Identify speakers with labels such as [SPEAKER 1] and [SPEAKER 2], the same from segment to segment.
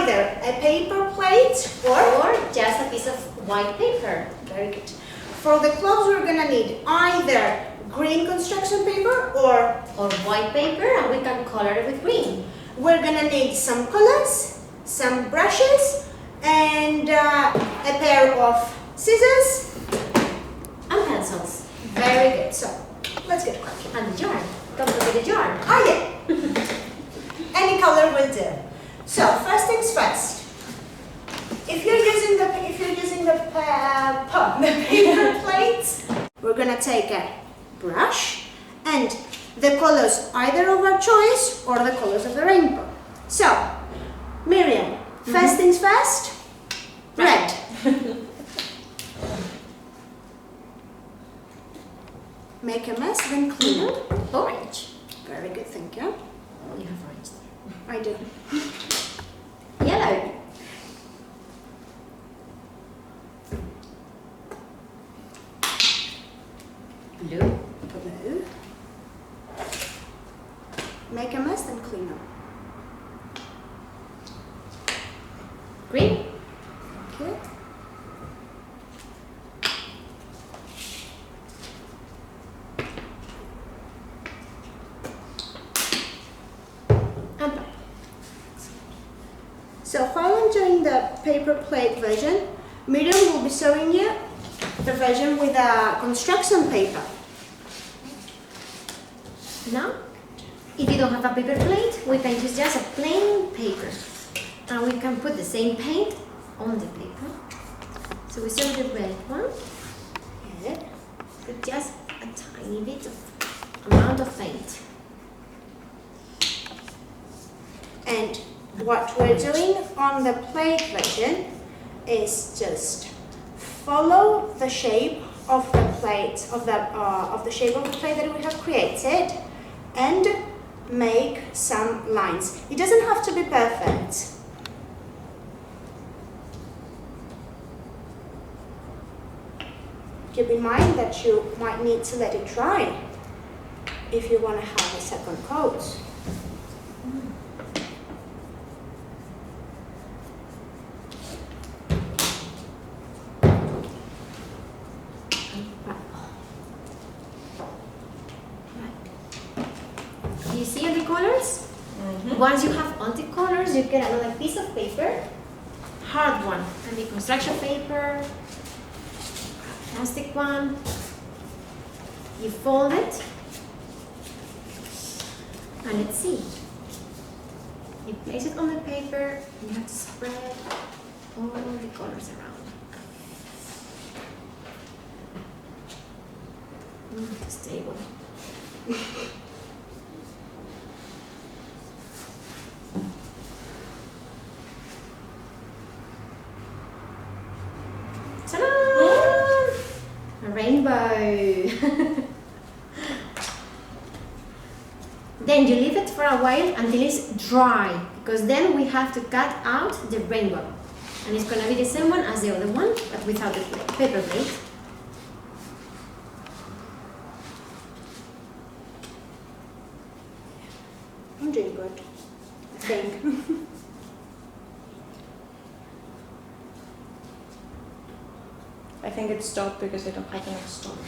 [SPEAKER 1] either a paper plate
[SPEAKER 2] or just a piece of white paper.
[SPEAKER 1] Very good. For the clothes, we're gonna need either green construction paper or
[SPEAKER 2] white paper, and we can color it with green.
[SPEAKER 1] we're gonna need some colors, some brushes, and a pair of scissors
[SPEAKER 2] And pencils.
[SPEAKER 1] Very good. So let's get cracking.
[SPEAKER 2] And the jar. Don't forget the jar.
[SPEAKER 1] Oh yeah. Any color will do. So first things first. If you're using the paper plates, we're gonna take a brush and the colors either of our choice or the colors of the rainbow. So, Myriam, first things first. Red. Make a mess, then clean up.
[SPEAKER 2] Orange.
[SPEAKER 1] Very good, thank you.
[SPEAKER 2] You have orange there.
[SPEAKER 1] I do.
[SPEAKER 2] Yellow. Blue.
[SPEAKER 1] Blue. Make a mess, then clean up.
[SPEAKER 2] Green.
[SPEAKER 1] Okay.
[SPEAKER 2] And black.
[SPEAKER 1] So while I'm doing the paper plate version, Myriam will be showing you the version with a construction paper.
[SPEAKER 2] Now, if you don't have a paper plate, we can use just a plain paper. And we can put the same paint on the paper. So we start with the red one.
[SPEAKER 1] Yeah.
[SPEAKER 2] Put just a tiny bit of amount of paint.
[SPEAKER 1] And what we're doing on the plate version is just follow the shape of the plate of the shape of the plate that we have created and make some lines. It doesn't have to be perfect. Keep in mind that you might need to let it dry if you want to have a second coat.
[SPEAKER 2] Do you see all the colors? Once you have all the colors, you get another piece of paper, hard one, can be construction paper, plastic one. You fold it, and let's see. You place it on the paper, and you have to spread all the colors around. It's stable. Ta-da! A rainbow. Then you leave it for a while until it's dry, because then we have to cut out the rainbow. And it's going to be the same one as the other one, but without the paper plate.
[SPEAKER 1] I'm doing good, I think.
[SPEAKER 3] I think it stopped because I don't have enough storage.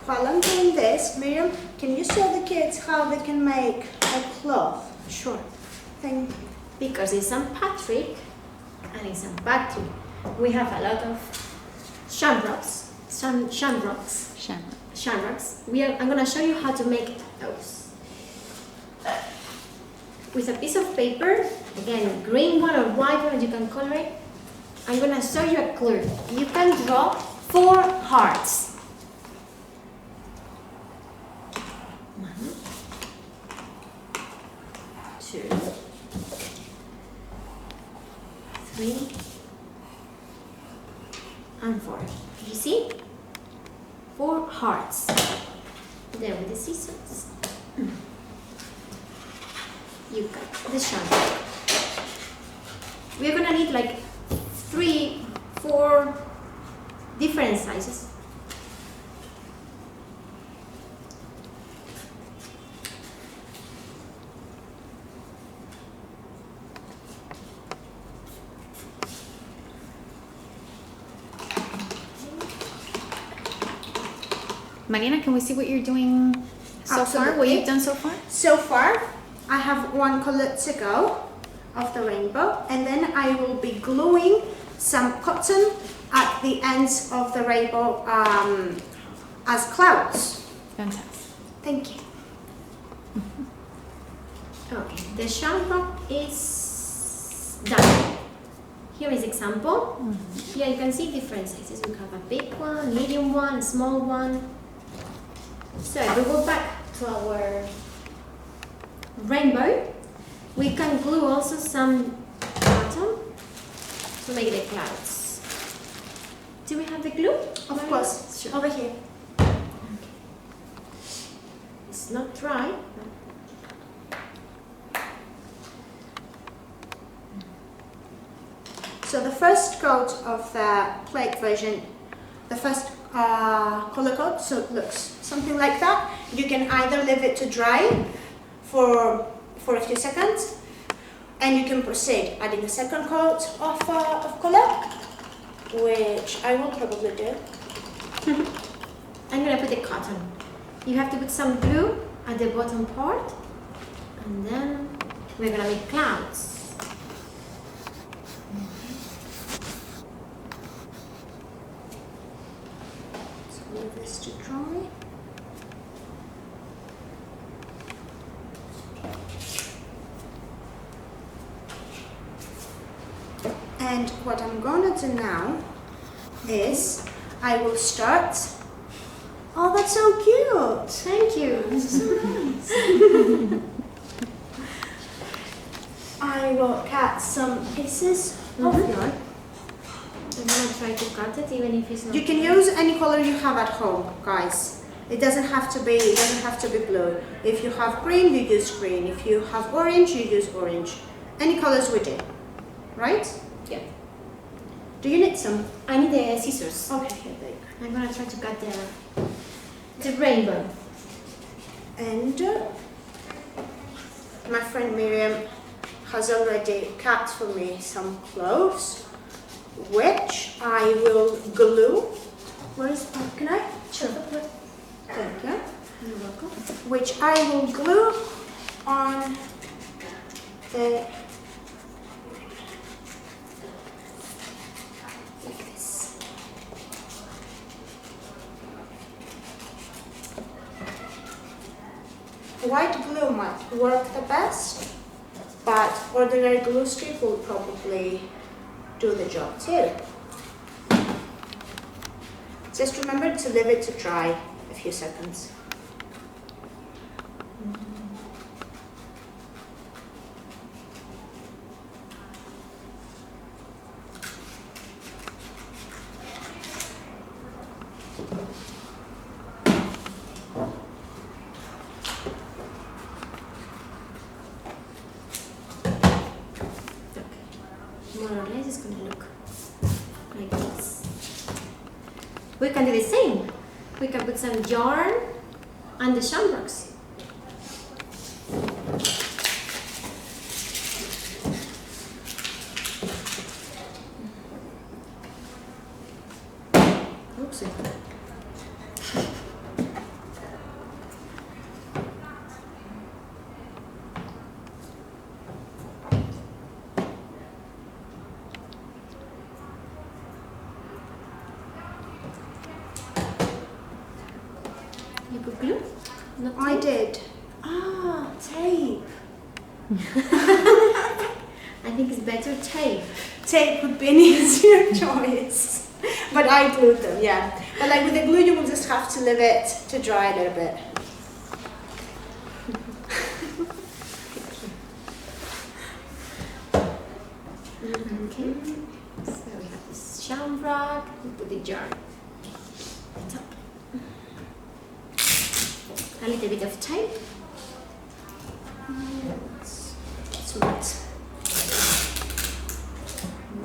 [SPEAKER 1] While I'm doing this, Myriam, can you show the kids how they can make a cloth?
[SPEAKER 2] Sure.
[SPEAKER 1] Thank you.
[SPEAKER 2] Because in St. Patrick and in St. Patrick, we have a lot of shamrocks. Shamrocks. I'm going to show you how to make those. With a piece of paper, again, green one or white one, you can color it. I'm going to show you a clue. You can draw 4 hearts. 1, 2, 3, and 4. You see? 4 hearts. There with the scissors. You cut the shamrock. We're gonna need like 3, 4 different sizes
[SPEAKER 4] Mariana, can we see what you're doing so far? What
[SPEAKER 1] Absolutely.
[SPEAKER 4] you've done so far?
[SPEAKER 1] So far, I have one color to go of the rainbow, and then I will be gluing some cotton at the ends of the rainbow as clouds.
[SPEAKER 4] Fantastic.
[SPEAKER 1] Thank you.
[SPEAKER 2] Okay, the shamrock is done. Here is example. Here you can see different sizes. We have a big one, medium one, a small one. So if we go back to our rainbow, we can glue also some cotton to make the clouds. Do we have the glue?
[SPEAKER 1] Of course,
[SPEAKER 2] Sure.
[SPEAKER 1] over here.
[SPEAKER 2] It's not dry.
[SPEAKER 1] So the first coat of the plate version, the first color coat, so it looks something like that. You can either leave it to dry for a few seconds, and you can proceed adding a second coat of color, which I will probably do.
[SPEAKER 2] I'm gonna put the cotton. You have to put some glue at the bottom part, and then we're gonna make clouds.
[SPEAKER 1] So leave this to dry. And what I'm gonna do now is I will start. Oh, that's so cute!
[SPEAKER 2] Thank you.
[SPEAKER 1] This is so nice. I will cut some pieces of yarn.
[SPEAKER 2] I'm gonna try to cut it even if it's not.
[SPEAKER 1] You can use any color you have at home, guys. It doesn't have to be blue. If you have green, you use green. If you have orange, you use orange. Any colors we do, right?
[SPEAKER 2] Yeah.
[SPEAKER 1] Do you need some?
[SPEAKER 2] I need the scissors.
[SPEAKER 1] Okay, here they go.
[SPEAKER 2] I'm gonna try to cut the rainbow.
[SPEAKER 1] And my friend Myriam has already cut for me some clothes, which I will glue. Where is? Oh, can I?
[SPEAKER 2] Sure.
[SPEAKER 1] Thank you.
[SPEAKER 2] You're welcome.
[SPEAKER 1] Which I will glue on the. Like this. White glue might work the best, but ordinary glue strip will probably do the job too. Just remember to leave it to dry a few seconds.
[SPEAKER 2] More or less it's gonna look like this. We can do the same. We can put some yarn and the shamrocks. Oopsie. You put glue? Not
[SPEAKER 1] I
[SPEAKER 2] tape?
[SPEAKER 1] did. Ah, tape.
[SPEAKER 2] I think it's better tape.
[SPEAKER 1] Tape would be an easier choice. But I glued them, yeah. But like with the glue, you will just have to leave it to dry a little bit.
[SPEAKER 2] Okay. So we have this shamrock. We put the yarn on top. A little bit of tape.
[SPEAKER 1] That's right.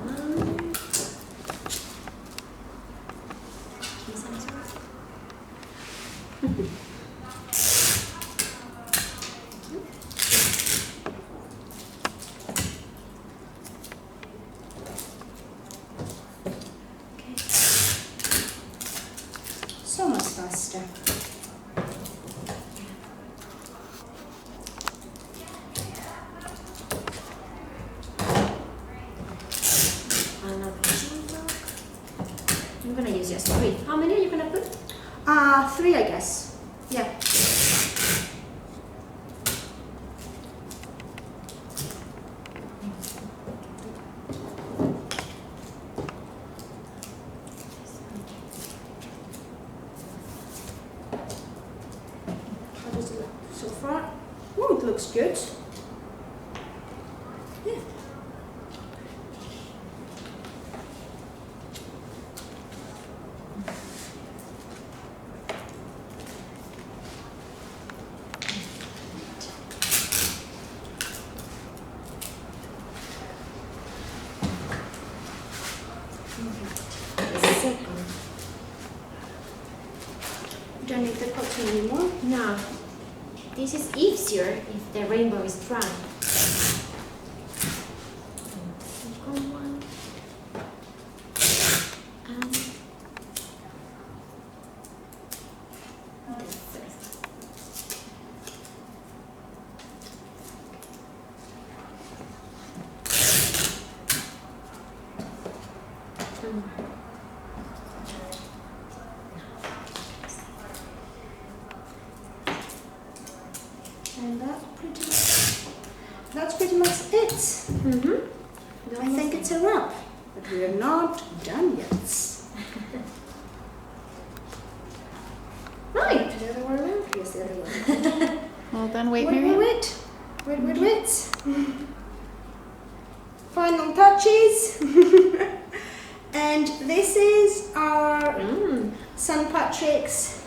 [SPEAKER 2] One. This one as well. Okay.
[SPEAKER 1] So much faster.
[SPEAKER 2] I'm gonna use just 3. How many are you gonna put?
[SPEAKER 1] 3, I guess. Yeah. How does it look so far? Oh, it looks good. Yeah. Don't need the cotton anymore.
[SPEAKER 2] No. This is easier if the rainbow is dry. Second one. And the first.
[SPEAKER 1] And that's pretty much it.
[SPEAKER 2] Mm-hmm.
[SPEAKER 1] I think it's a wrap, but we are not done yet.
[SPEAKER 2] Right.
[SPEAKER 1] The other way around? Yes, the other way.
[SPEAKER 4] Well done. Wait,
[SPEAKER 1] Wait,
[SPEAKER 4] Myriam.
[SPEAKER 1] wait. Final touches. And this is our St. Patrick's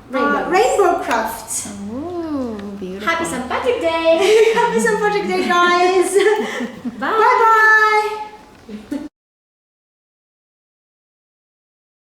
[SPEAKER 1] rainbow craft.
[SPEAKER 4] Oh, beautiful.
[SPEAKER 2] Happy St. Patrick's Day!
[SPEAKER 1] Happy St. Patrick's Day, guys.
[SPEAKER 2] Bye!
[SPEAKER 1] Bye-bye.